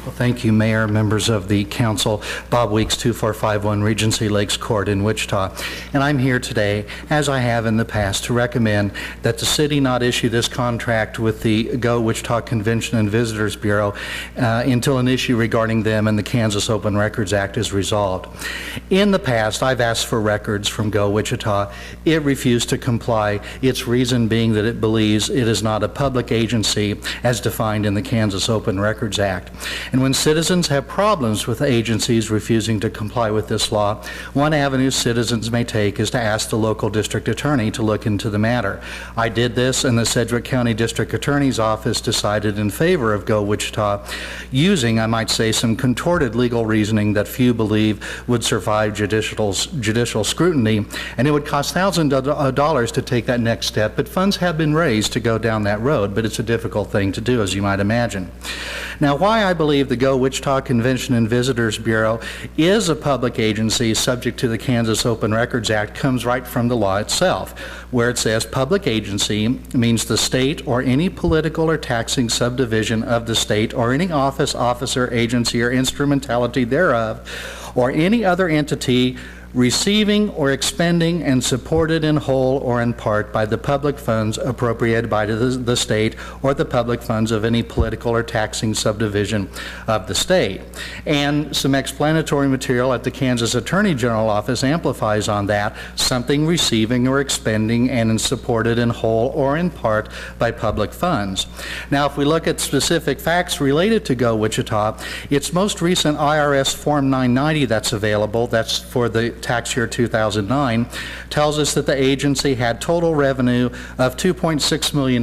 Well, thank you, Mayor, members of the council. Bob Weeks, 2451 Regency Lakes Court in Wichita. And I'm here today, as I have in the past, to recommend that the city not issue this contract with the Go Wichita Convention and Visitors Bureau until an issue regarding them and the Kansas Open Records Act is resolved. In the past, I've asked for records from Go Wichita. It refused to comply, its reason being that it believes it is not a public agency as defined in the Kansas Open Records Act. And when citizens have problems with agencies refusing to comply with this law, one avenue citizens may take is to ask the local district attorney to look into the matter. I did this, and the Sedgwick County District Attorney's Office decided in favor of Go Wichita, using, I might say, some contorted legal reasoning that few believe would survive judicial scrutiny, and it would cost thousands of dollars to take that next step, but funds have been raised to go down that road, but it's a difficult thing to do, as you might imagine. Now, why I believe the Go Wichita Convention and Visitors Bureau is a public agency subject to the Kansas Open Records Act comes right from the law itself, where it says public agency means the state or any political or taxing subdivision of the state or any office, officer, agency, or instrumentality thereof, or any other entity receiving or expending and supported in whole or in part by the public funds appropriated by the state or the public funds of any political or taxing subdivision of the state. And some explanatory material at the Kansas Attorney General Office amplifies on that, something receiving or expending and supported in whole or in part by public funds. Now, if we look at specific facts related to Go Wichita, its most recent IRS Form 990 that's available, that's for the tax year 2009, tells us that the agency had total revenue of $2.6 million,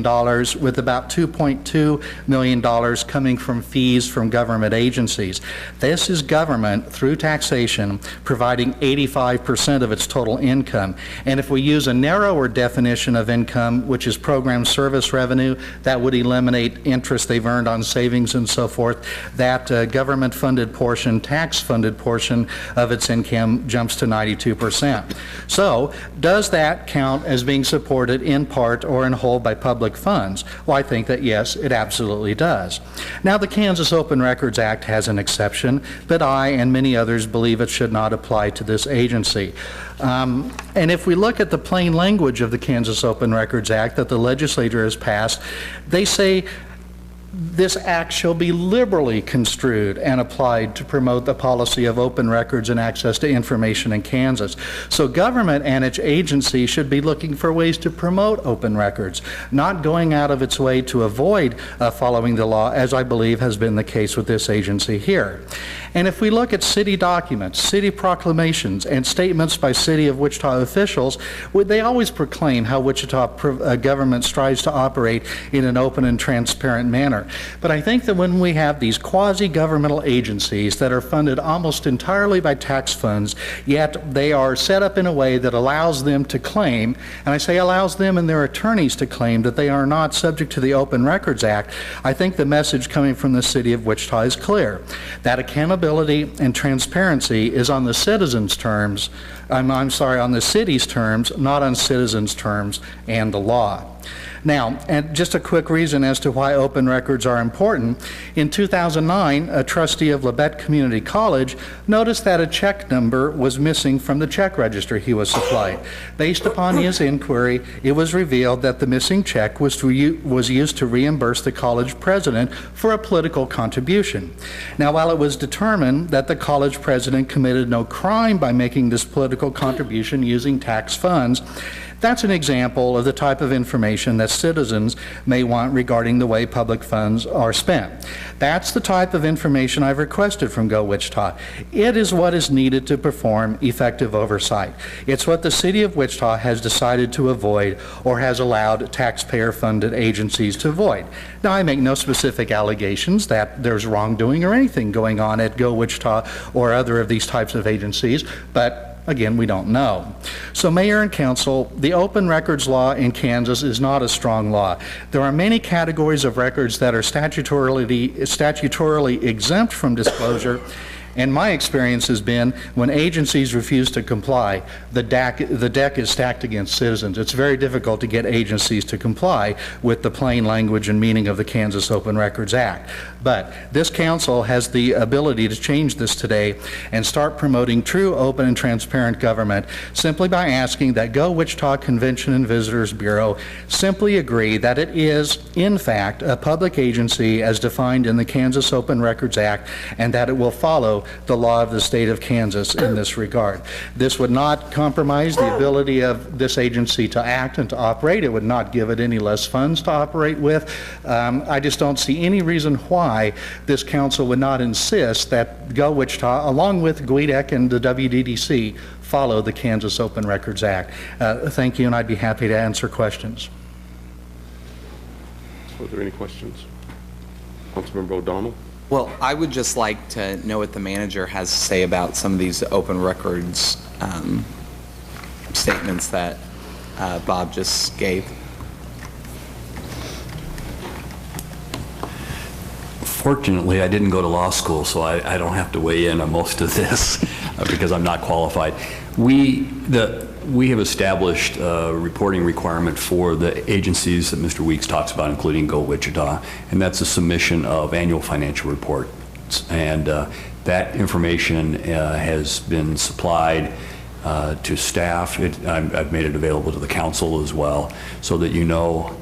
with about $2.2 million coming from fees from government agencies. This is government, through taxation, providing 85% of its total income. And if we use a narrower definition of income, which is program service revenue, that would eliminate interest they've earned on savings and so forth, that government-funded portion, tax-funded portion of its income jumps to 92%. So, does that count as being supported in part or in whole by public funds? Well, I think that yes, it absolutely does. Now, the Kansas Open Records Act has an exception, but I and many others believe it should not apply to this agency. And if we look at the plain language of the Kansas Open Records Act that the legislature has passed, they say this act shall be liberally construed and applied to promote the policy of open records and access to information in Kansas. So government and its agency should be looking for ways to promote open records, not going out of its way to avoid following the law, as I believe has been the case with this agency here. And if we look at city documents, city proclamations, and statements by City of Wichita officials, they always proclaim how Wichita government strives to operate in an open and transparent manner. But I think that when we have these quasi-governmental agencies that are funded almost entirely by tax funds, yet they are set up in a way that allows them to claim, and I say allows them and their attorneys to claim, that they are not subject to the Open Records Act, I think the message coming from the City of Wichita is clear. That accountability and transparency is on the citizens' terms, on the city's terms, not on citizens' terms and the law. Now, and just a quick reason as to why open records are important. In 2009, a trustee of Labette Community College noticed that a check number was missing from the check register he was supplied. Based upon his inquiry, it was revealed that the missing check was used to reimburse the college president for a political contribution. Now, while it was determined that the college president committed no crime by making this political contribution using tax funds, that's an example of the type of information that citizens may want regarding the way public funds are spent. That's the type of information I've requested from Go Wichita. It is what is needed to perform effective oversight. It's what the City of Wichita has decided to avoid or has allowed taxpayer-funded agencies to avoid. Now, I make no specific allegations that there's wrongdoing or anything going on at Go Wichita or other of these types of agencies, but again, we don't know. So, Mayor and Council, the open records law in Kansas is not a strong law. There are many categories of records that are statutorily exempt from disclosure, and my experience has been when agencies refuse to comply, the deck is stacked against citizens. It's very difficult to get agencies to comply with the plain language and meaning of the Kansas Open Records Act. But this council has the ability to change this today and start promoting true, open, and transparent government simply by asking that Go Wichita Convention and Visitors Bureau simply agree that it is, in fact, a public agency as defined in the Kansas Open Records Act, and that it will follow the law of the state of Kansas in this regard. This would not compromise the ability of this agency to act and to operate. It would not give it any less funds to operate with. I just don't see any reason why this council would not insist that Go Wichita, along with GWEDEC and the WDDC, follow the Kansas Open Records Act. Thank you, and I'd be happy to answer questions. Are there any questions? Councilmember O'Donnell? Well, I would just like to know what the manager has to say about some of these open records statements that Bob just gave. Fortunately, I didn't go to law school, so I don't have to weigh in on most of this because I'm not qualified. We have established a reporting requirement for the agencies that Mr. Weeks talks about, including Go Wichita, and that's a submission of annual financial reports. And that information has been supplied to staff. I've made it available to the council as well, so that you know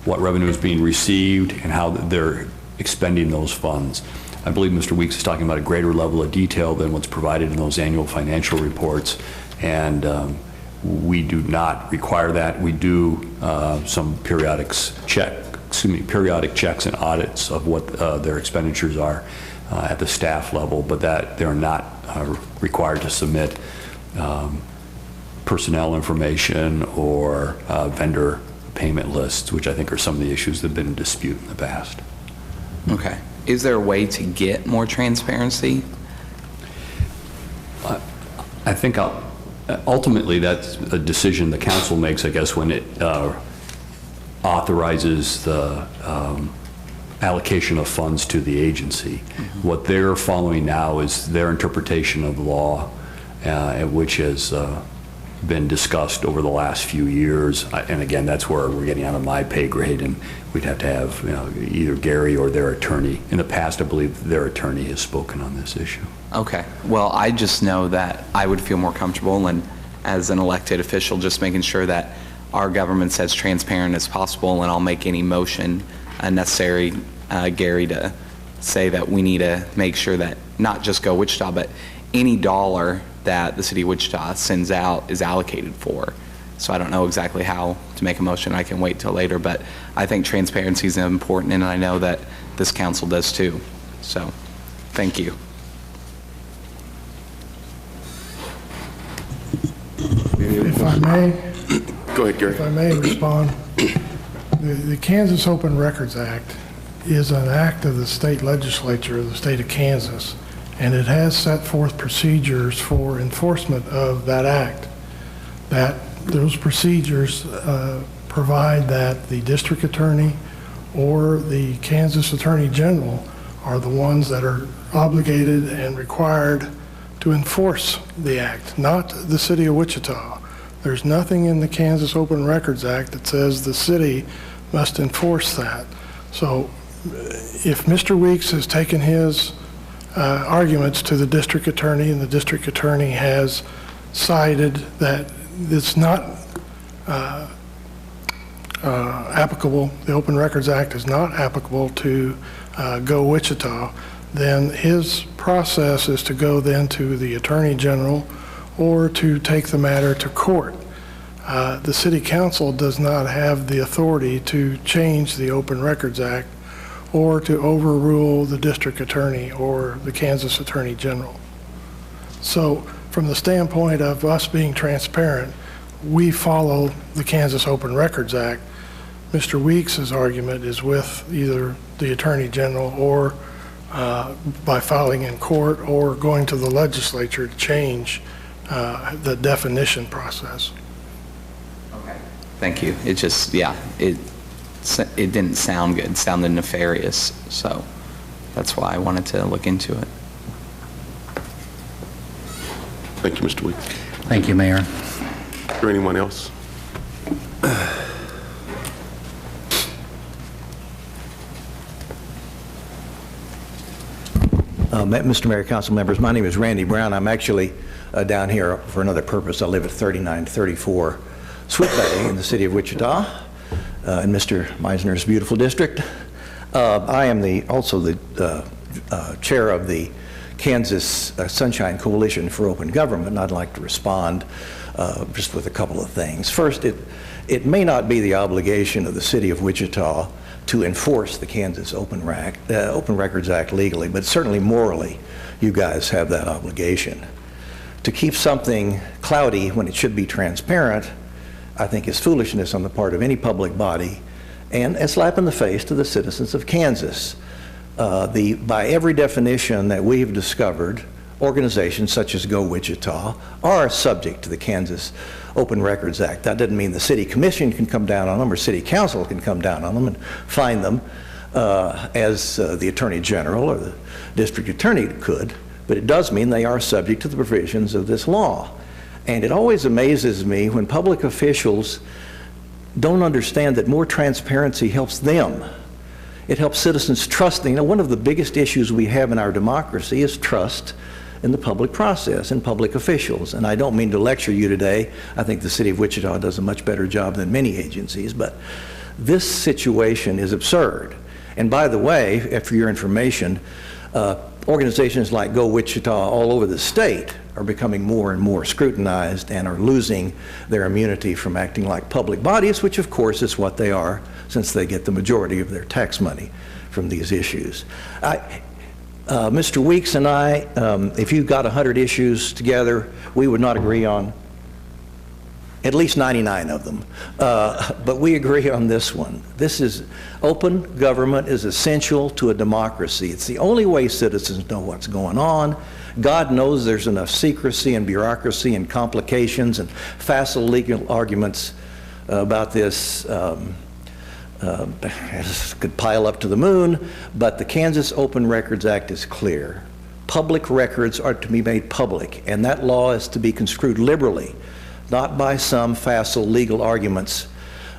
what revenue is being received and how they're expending those funds. I believe Mr. Weeks is talking about a greater level of detail than what's provided in those annual financial reports, and we do not require that. We do some periodic checks and audits of what their expenditures are at the staff level, but that they're not required to submit personnel information or vendor payment lists, which I think are some of the issues that have been in dispute in the past. Okay. Is there a way to get more transparency? I think ultimately that's a decision the council makes, I guess, when it authorizes the allocation of funds to the agency. Mm-hmm. What they're following now is their interpretation of the law, which has been discussed over the last few years. And again, that's where we're getting out of my pay grade, and we'd have to have either Gary or their attorney. In the past, I believe their attorney has spoken on this issue. Okay. Well, I just know that I would feel more comfortable, and as an elected official, just making sure that our government's as transparent as possible, and I'll make any motion necessary, Gary, to say that we need to make sure that not just Go Wichita, but any dollar that the city of Wichita sends out is allocated for. So I don't know exactly how to make a motion. I can wait till later, but I think transparency is important, and I know that this council does too. So thank you. If I may, go ahead, Gary. If I may respond, the Kansas Open Records Act is an act of the state legislature of the state of Kansas, and it has set forth procedures for enforcement of that act. Those procedures provide that the district attorney or the Kansas Attorney General are the ones that are obligated and required to enforce the act, not the city of Wichita. There's nothing in the Kansas Open Records Act that says the city must enforce that. So if Mr. Weeks has taken his arguments to the district attorney, and the district attorney has cited that it's not applicable, the Open Records Act is not applicable to Go Wichita, then his process is to go then to the Attorney General or to take the matter to court. The City Council does not have the authority to change the Open Records Act or to overrule the district attorney or the Kansas Attorney General. So from the standpoint of us being transparent, we follow the Kansas Open Records Act. Mr. Weeks's argument is with either the Attorney General or by filing in court or going to the legislature to change the definition process. Okay. Thank you. It just, yeah, it didn't sound good. It sounded nefarious. So that's why I wanted to look into it. Thank you, Mr. Weeks. Thank you, Mayor. Is there anyone else? Mr. Mayor, council members, my name is Randy Brown. I'm actually down here for another purpose. I live at 3934 Sweet Bay in the city of Wichita, in Mr. Meisner's beautiful district. I am also the chair of the Kansas Sunshine Coalition for Open Government, and I'd like to respond just with a couple of things. First, it may not be the obligation of the city of Wichita to enforce the Kansas Open Records Act legally, but certainly morally, you guys have that obligation. To keep something cloudy when it should be transparent, I think is foolishness on the part of any public body and a slap in the face to the citizens of Kansas. By every definition that we've discovered, organizations such as Go Wichita are subject to the Kansas Open Records Act. That doesn't mean the city commission can come down on them or city council can come down on them and fine them as the attorney general or the district attorney could, but it does mean they are subject to the provisions of this law. And it always amazes me when public officials don't understand that more transparency helps them. It helps citizens trust. You know, one of the biggest issues we have in our democracy is trust in the public process and public officials. And I don't mean to lecture you today. I think the city of Wichita does a much better job than many agencies, but this situation is absurd. And by the way, for your information, organizations like Go Wichita all over the state are becoming more and more scrutinized and are losing their immunity from acting like public bodies, which of course is what they are, since they get the majority of their tax money from these issues. Mr. Weeks and I, if you got 100 issues together, we would not agree on at least 99 of them. But we agree on this one. This is, open government is essential to a democracy. It's the only way citizens know what's going on. God knows there's enough secrecy and bureaucracy and complications and facile legal arguments about this. Could pile up to the moon, but the Kansas Open Records Act is clear. Public records are to be made public, and that law is to be construed liberally, not by some facile legal arguments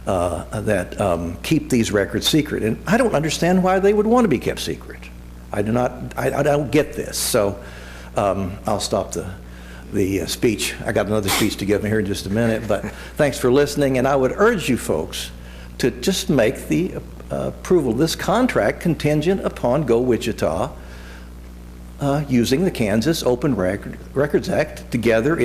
that keep these records secret. And I don't understand why they would want to be kept secret. I don't get this. So I'll stop the speech. I got another speech to give here in just a minute, but thanks for listening. And I would urge you folks to just make the approval of this contract contingent upon Go Wichita using the Kansas Open Records Act together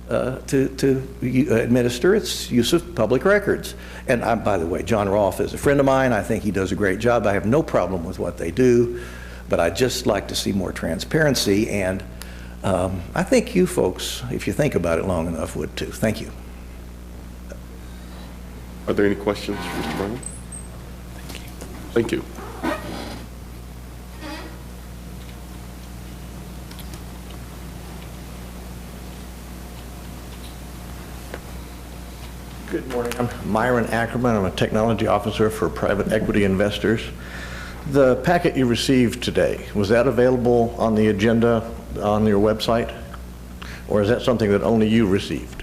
to administer its use of public records. And by the way, John Rolfe is a friend of mine. I think he does a great job. I have no problem with what they do, but I'd just like to see more transparency, and I think you folks, if you think about it long enough, would too. Thank you. Are there any questions for Mr. Brown? Thank you. Good morning. I'm Myron Ackerman. I'm a technology officer for private equity investors. The packet you received today, was that available on the agenda on your website? Or is that something that only you received?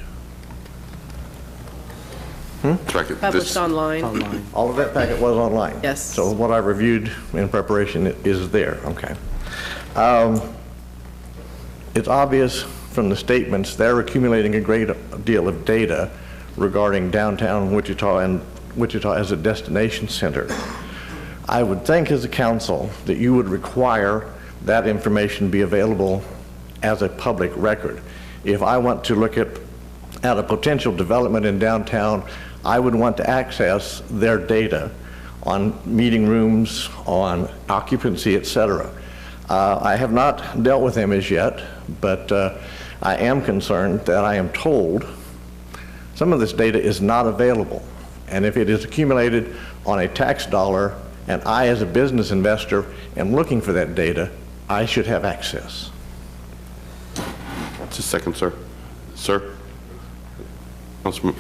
Published online. All of that packet was online? Yes. So what I reviewed in preparation is there, okay. It's obvious from the statements they're accumulating a great deal of data regarding downtown Wichita and Wichita as a destination center. I would think as a council that you would require that information be available as a public record. If I want to look at a potential development in downtown, I would want to access their data on meeting rooms, on occupancy, etc. I have not dealt with them as yet, but I am concerned that I am told some of this data is not available. And if it is accumulated on a tax dollar, and I as a business investor am looking for that data, I should have access. Just a second, sir. Sir? Councilman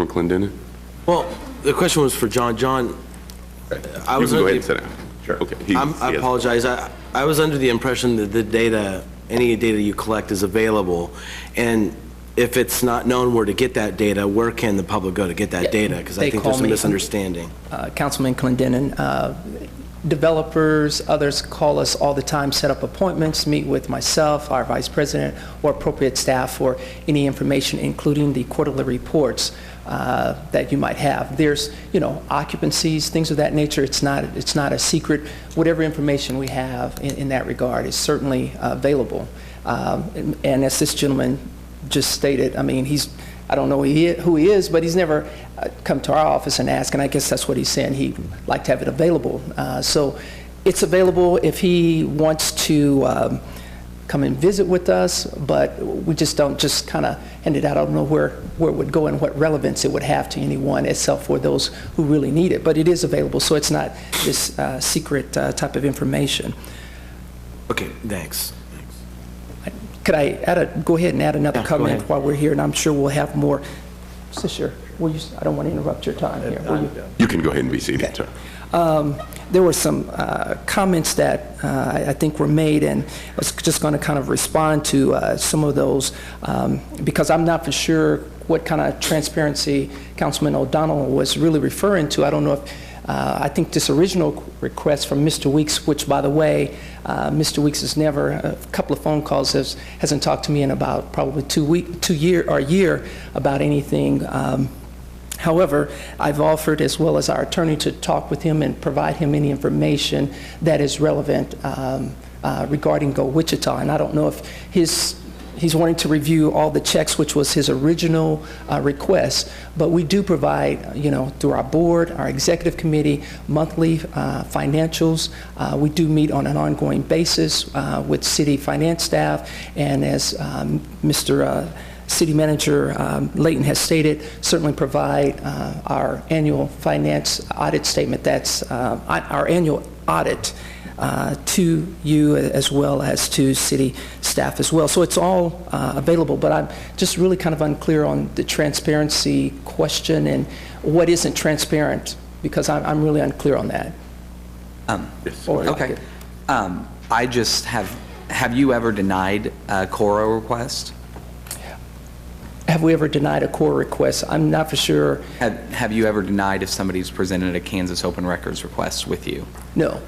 Clendenin? Well, the question was for John. John, I was You can go ahead under and sit down. Sure. Okay. I apologize. I was under the impression that the data, any data you collect is available, and if it's not known where to get that data, where can the public go to get that data? Because I think there's a misunderstanding. Councilman Clendenin, developers, others call us all the time, set up appointments, meet with myself, our vice president, or appropriate staff for any information, including the quarterly reports that you might have. There's, occupancies, things of that nature. It's not a secret. Whatever information we have in that regard is certainly available. And as this gentleman just stated, I mean, I don't know who he is, but he's never come to our office and asked, and I guess that's what he's saying. He'd like to have it available. So it's available if he wants to come and visit with us, but we just don't just kind of hand it out. I don't know where it would go and what relevance it would have to anyone except for those who really need it. But it is available, so it's not this secret type of information. Okay, thanks. Could I go ahead and add another Yeah, comment go ahead. while we're here, and I'm sure we'll have more. Sister, I don't want to interrupt your time here. Will you? You can go ahead and be seated, Okay. sir. There were some comments that I think were made, and I was just going to kind of respond to some of those because I'm not for sure what kind of transparency Councilman O'Donnell was really referring to. I don't know if I think this original request from Mr. Weeks, which, by the way, Mr. Weeks has never, a couple of phone calls, hasn't talked to me in about probably a year about anything. However, I've offered, as well as our attorney, to talk with him and provide him any information that is relevant regarding Go Wichita. And I don't know if he's wanting to review all the checks, which was his original request, but we do provide, through our board, our executive committee, monthly financials. We do meet on an ongoing basis with city finance staff, and as Mr. City Manager Layton has stated, certainly provide our annual finance audit statement. That's our annual audit to you as well as to city staff as well. So it's all available, but I'm just really kind of unclear on the transparency question and what isn't transparent, because I'm really unclear on that. Yes. Okay. I just have you ever denied a CORA request? Have we ever denied a CORA request? I'm not for sure. Have you ever denied if somebody's presented a Kansas Open Records request with you? No.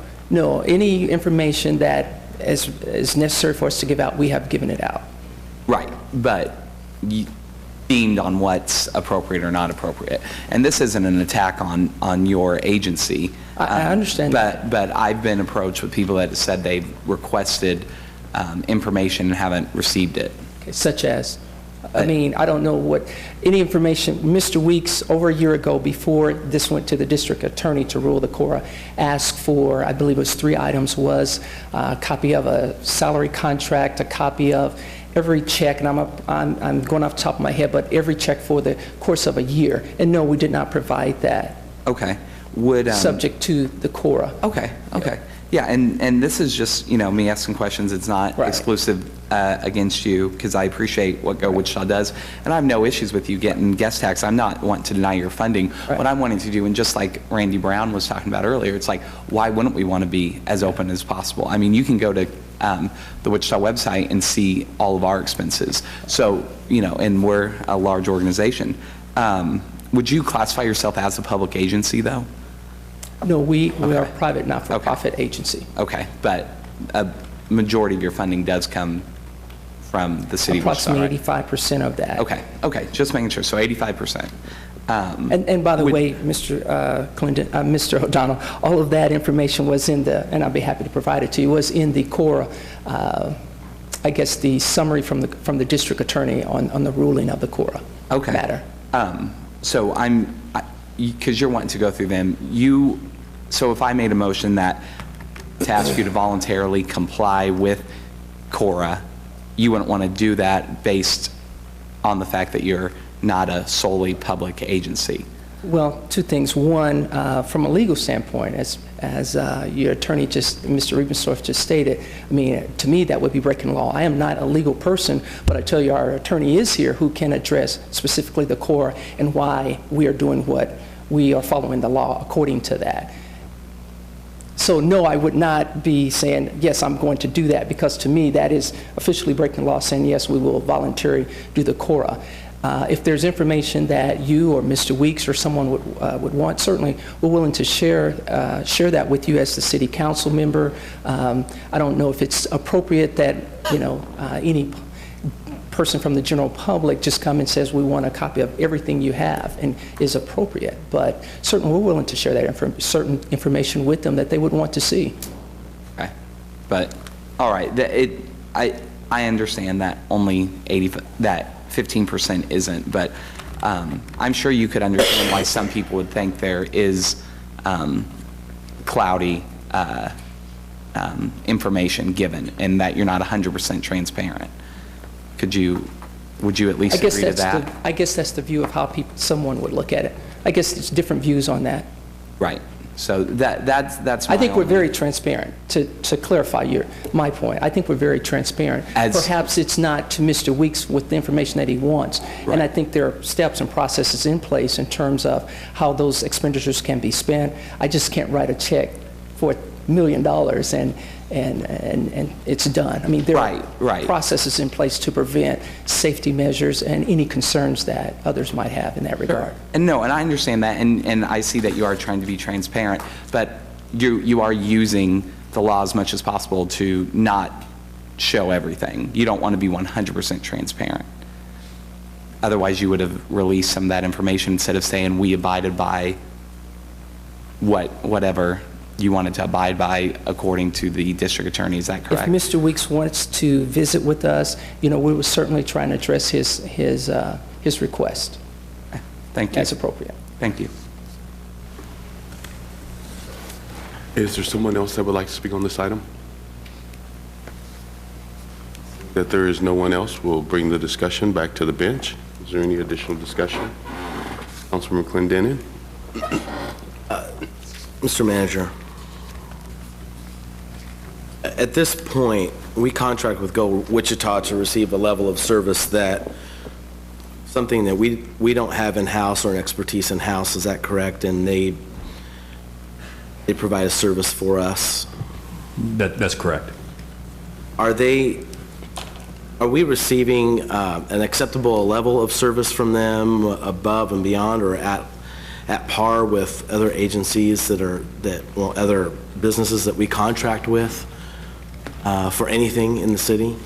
Any information that is necessary for us to give out, we have given it out. Right, but deemed on what's appropriate or not appropriate. And this isn't an attack on your agency. I understand that. But I've been approached with people that said they've requested information and haven't received it. Okay, such as? I mean, I don't know what, any information. Mr. Weeks, over a year ago, before this went to the district attorney to rule the CORA, asked for, I believe it was 3 items, was a copy of a salary contract, a copy of every check, and I'm going off the top of my head, but every check for the course of a year. And no, we did not provide that. Okay. Subject to the CORA. Okay. Yeah, and this is just, me asking questions. It's not exclusive against you, because I appreciate what Go Wichita does, and I have no issues with you getting guest tax. I'm not wanting to deny your funding. Right. What I'm wanting to do, and just like Randy Brown was talking about earlier, it's like, why wouldn't we want to be as open as possible? I mean, you can go to the Wichita website and see all of our expenses. So, and we're a large organization. Would you classify yourself as a public agency, though? No, we are a private, not-for-profit agency. Okay, but a majority of your funding does come from the city of Wichita, right? Approximately 85% of that. Okay, just making sure, so 85%. And by the way, Mr. Clinton, Mr. O'Donnell, all of that information was in the, and I'll be happy to provide it to you, was in the CORA, I guess the summary from the district attorney on the ruling of the CORA matter. So because you're wanting to go through them, so if I made a motion to ask you to voluntarily comply with CORA, you wouldn't want to do that based on the fact that you're not a solely public agency? Well, 2 things. One, from a legal standpoint, as your attorney Mr. Riebensdorf just stated, I mean, to me that would be breaking law. I am not a legal person, but I tell you our attorney is here who can address specifically the CORA and why we are doing what we are following the law according to that. So no, I would not be saying, yes, I'm going to do that, because to me that is officially breaking the law, saying, yes, we will voluntarily do the CORA. If there's information that you or Mr. Weeks or someone would want, certainly we're willing to share that with you as the city council member. I don't know if it's appropriate that, any person from the general public just come and says we want a copy of everything you have and is appropriate, but certainly we're willing to share that certain information with them that they would want to see. Okay. But, all right, I understand that only 15% isn't, but I'm sure you could understand why some people would think there is cloudy information given and that you're not 100% transparent. Would you at least agree to that? I guess that's the view of how someone would look at it. I guess there's different views on that. Right. So that's my I think we're only- very transparent, to clarify my point. I think we're very transparent. Perhaps it's not to Mr. Weeks with the information that he wants. Right. And I think there are steps and processes in place in terms of how those expenditures can be spent. I just can't write a check for $1 million and it's done. I mean, there are processes in place to prevent safety measures and any concerns that others might have in that regard. And no, and I understand that, and I see that you are trying to be transparent, but you are using the law as much as possible to not show everything. You don't want to be 100% transparent. Otherwise, you would have released some of that information instead of saying we abided by whatever you wanted to abide by according to the district attorney. Is that correct? If Mr. Weeks wants to visit with us, we will certainly try and address his request. Thank you. As appropriate. Thank you. Is there someone else that would like to speak on this item? That there is no one else, we'll bring the discussion back to the bench. Is there any additional discussion? Councilman Clendenin? Mr. Manager, at this point, we contract with Go Wichita to receive a level of service that something that we don't have in-house or an expertise in-house. Is that correct? And they provide a service for us. That's correct. Are we receiving an acceptable level of service from them, above and beyond, or at par with other agencies other businesses that we contract with for anything in the city?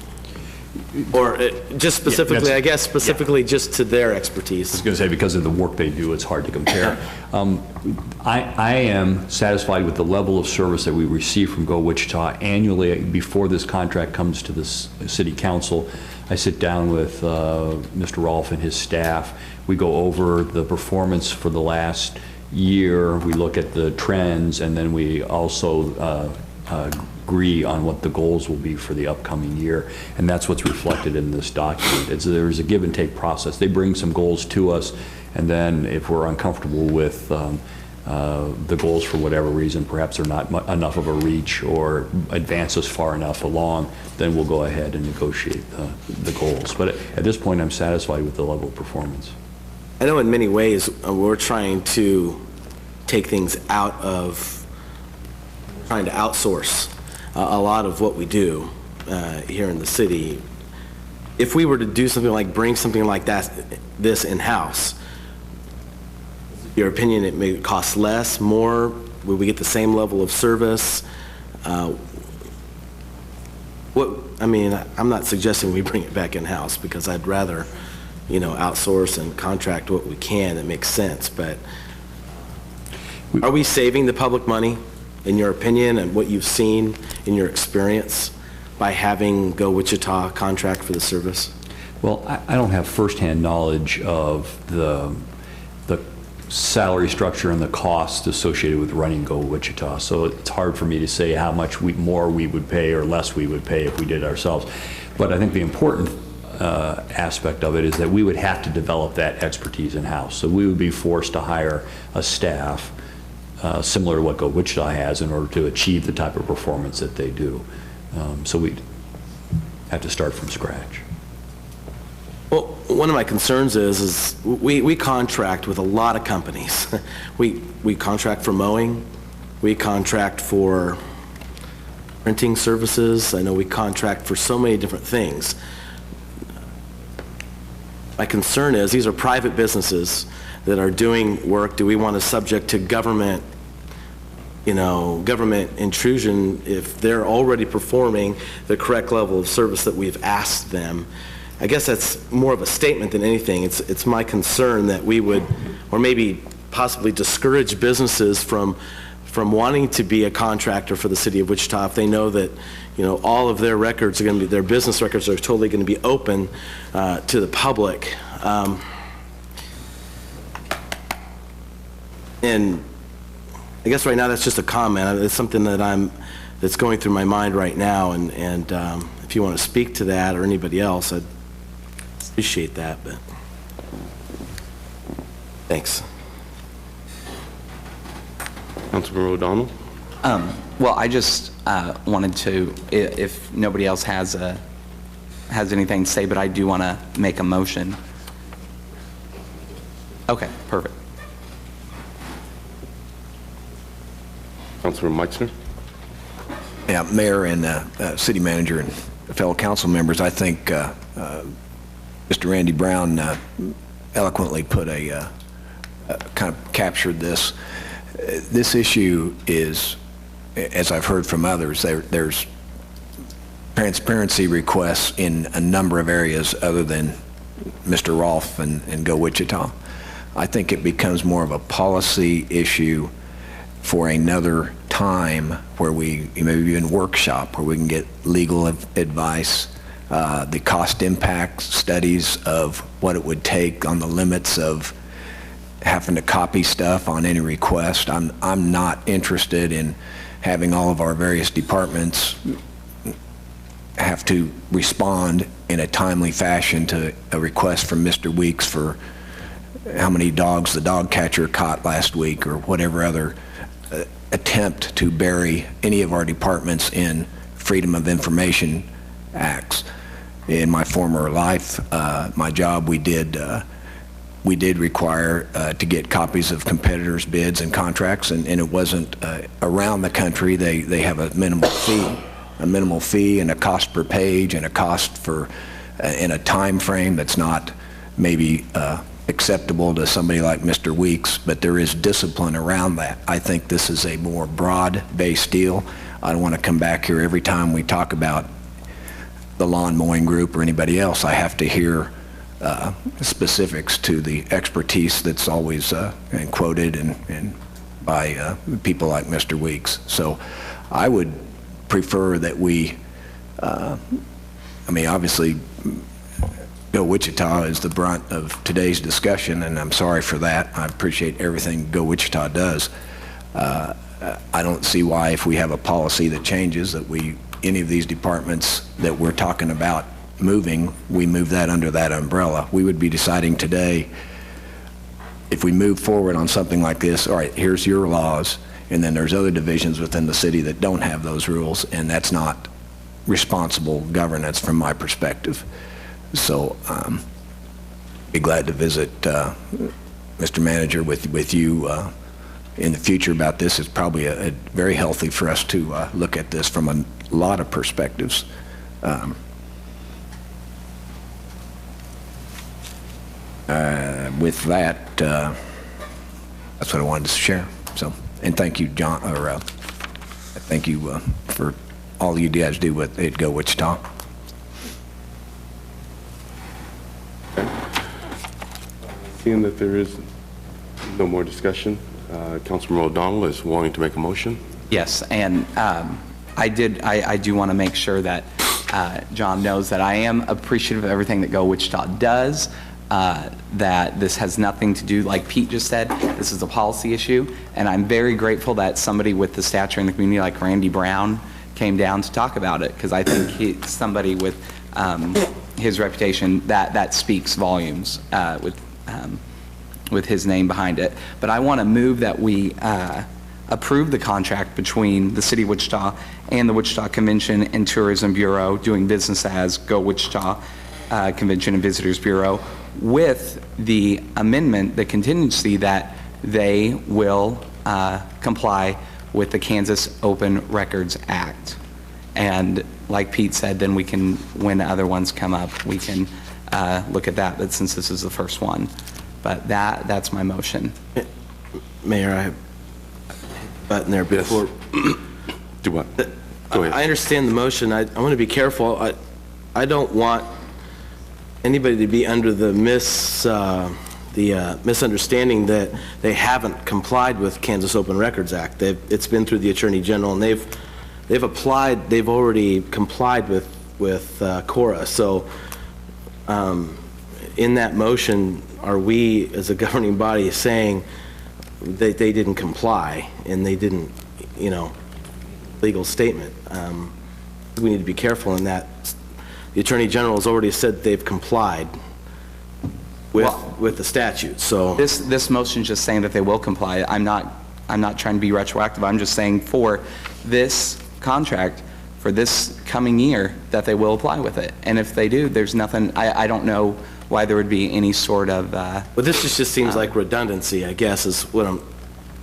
Or just specifically, Yeah, I guess specifically just to their I was expertise? going to say, because of the work they do, it's hard to compare. I am satisfied with the level of service that we receive from Go Wichita annually. Before this contract comes to the city council, I sit down with Mr. Rolfe and his staff. We go over the performance for the last year. We look at the trends, and then we also agree on what the goals will be for the upcoming year, and that's what's reflected in this document. There's a give and take process. They bring some goals to us, and then if we're uncomfortable with the goals for whatever reason, perhaps they're not enough of a reach or advance us far enough along, then we'll go ahead and negotiate the goals. But at this point, I'm satisfied with the level of performance. I know in many ways we're trying to take things out of, trying to outsource a lot of what we do here in the city. If we were to do something like bring something like this in-house, your opinion, it may cost less, more? Will we get the same level of service? I'm not suggesting we bring it back in-house, because I'd rather, outsource and contract what we can that makes sense. But are we saving the public money, in your opinion, and what you've seen in your experience, by having Go Wichita contract for the service? Well, I don't have firsthand knowledge of the salary structure and the cost associated with running Go Wichita, so it's hard for me to say how much more we would pay or less we would pay if we did it ourselves. But I think the important aspect of it is that we would have to develop that expertise in-house. So we would be forced to hire a staff similar to what Go Wichita has in order to achieve the type of performance that they do. So we'd have to start from scratch. Well, one of my concerns is we contract with a lot of companies. We contract for mowing, we contract for printing services. I know we contract for so many different things. my concern is, these are private businesses that are doing work. Do we want to subject to government, government intrusion if they're already performing the correct level of service that we've asked them? I guess that's more of a statement than anything. It's my concern that we would, or maybe possibly discourage businesses from wanting to be a contractor for the city of Wichita if they know that, all of their records are going to be, their business records are totally going to be open to the public. And I guess right now that's just a comment. It's something that's going through my mind right now, and if you want to speak to that or anybody else, I'd appreciate that. But thanks. Councilman O'Donnell? Well, I just wanted to, if nobody else has anything to say, but I do want to make a motion. Okay, perfect. Councilman Meitzner? Yeah, Mayor and City Manager and fellow council members, I think Mr. Randy Brown eloquently put kind of captured this. This issue is, as I've heard from others, there's transparency requests in a number of areas other than Mr. Rolfe and Go Wichita. I think it becomes more of a policy issue for another time where we maybe even workshop where we can get legal advice, the cost impact studies of what it would take on the limits of having to copy stuff on any request. I'm not interested in having all of our various departments have to respond in a timely fashion to a request from Mr. Weeks for how many dogs the dog catcher caught last week or whatever other attempt to bury any of our departments in Freedom of Information Acts. In my former life, my job, we did require to get copies of competitors' bids and contracts, and it wasn't around the country. They have a minimal fee and a cost per page and a cost for in a time frame that's not maybe acceptable to somebody like Mr. Weeks, but there is discipline around that. I think this is a more broad-based deal. I don't want to come back here every time we talk about the lawn mowing group or anybody else. I have to hear specifics to the expertise that's always quoted and by people like Mr. Weeks. So I would prefer that we, obviously, Go Wichita is the brunt of today's discussion, and I'm sorry for that. I appreciate everything Go Wichita does. I don't see why, if we have a policy that changes, that any of these departments that we're talking about moving, we move that under that umbrella. We would be deciding today, if we move forward on something like this, all right, here's your laws, and then there's other divisions within the city that don't have those rules, and that's not responsible governance from my perspective. So be glad to visit Mr. Manager with you in the future about this. It's probably very healthy for us to look at this from a lot of perspectives. With that, that's what I wanted to share. So, and thank you, John, or thank you for all you guys do with it Go Wichita. Seeing that there is no more discussion, Councilman O'Donnell is willing to make a motion. Yes, and I do want to make sure that John knows that I am appreciative of everything that Go Wichita does, that this has nothing to do, like Pete just said, this is a policy issue, and I'm very grateful that somebody with the stature in the community like Randy Brown came down to talk about it, because I think he's somebody with his reputation that speaks volumes with his name behind it. But I want to move that we approve the contract between the City of Wichita and the Wichita Convention and Tourism Bureau, doing business as Go Wichita Convention and Visitors Bureau, with the amendment, the contingency that they will comply with the Kansas Open Records Act. And like Pete said, then we can, when other ones come up, we can look at that, but since this is the first one. But that's my motion. Mayor, I have a button there before. Do what? Go ahead. I understand the motion. I want to be careful. I don't want anybody to be under the misunderstanding that they haven't complied with Kansas Open Records Act. It's been through the Attorney General, and they've already complied with CORA. So in that motion, are we, as a governing body, saying that they didn't comply and they didn't, legal statement? We need to be careful in that. The Attorney General has already said they've complied with the statute, so. This motion is just saying that they will comply. I'm not trying to be retroactive. I'm just saying for this contract, for this coming year, that they will apply with it. And if they do, there's nothing, I don't know why there would be any sort of... Well, this just seems like redundancy, I guess, is what I'm...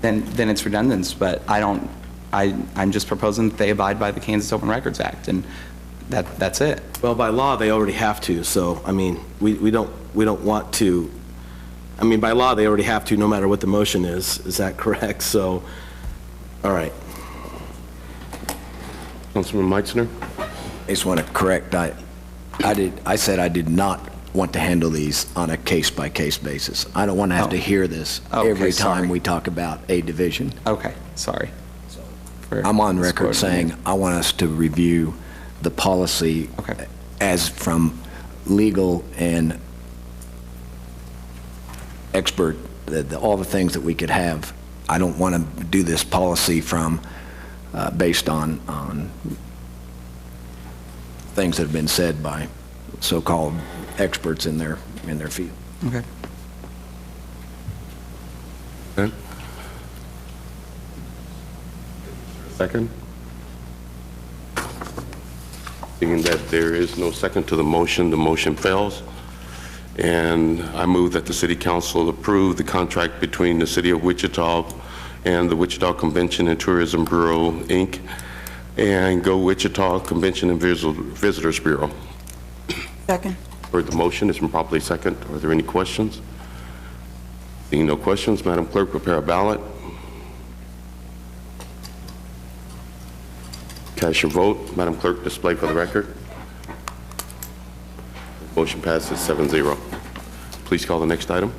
Then it's redundant, but I'm just proposing that they abide by the Kansas Open Records Act, and that's it. Well, by law, they already have to, so, I mean, we don't want to, I mean, by law, they already have to, no matter what the motion is that correct? So, all right. Councilman Meitzner? I just want to correct, I said I did not want to handle these on a case-by-case basis. I don't want to have to hear this every time we talk about a division. Okay, sorry. I'm on record saying I want us to review the policy as from legal and expert, all the things that we could have. I don't want to do this policy from based on things that have been said by so-called experts in their field. Okay. Okay. Second? Seeing that there is no second to the motion fails. And I move that the City Council approve the contract between the City of Wichita and the Wichita Convention and Tourism Bureau, Inc., and Go Wichita Convention and Visitors Bureau. Second. Heard the motion. It's been properly second. Are there any questions? Seeing no questions, Madam Clerk, prepare a ballot. Cast your vote. Madam Clerk, display for the record. Motion passes 7-0. Please call the next item.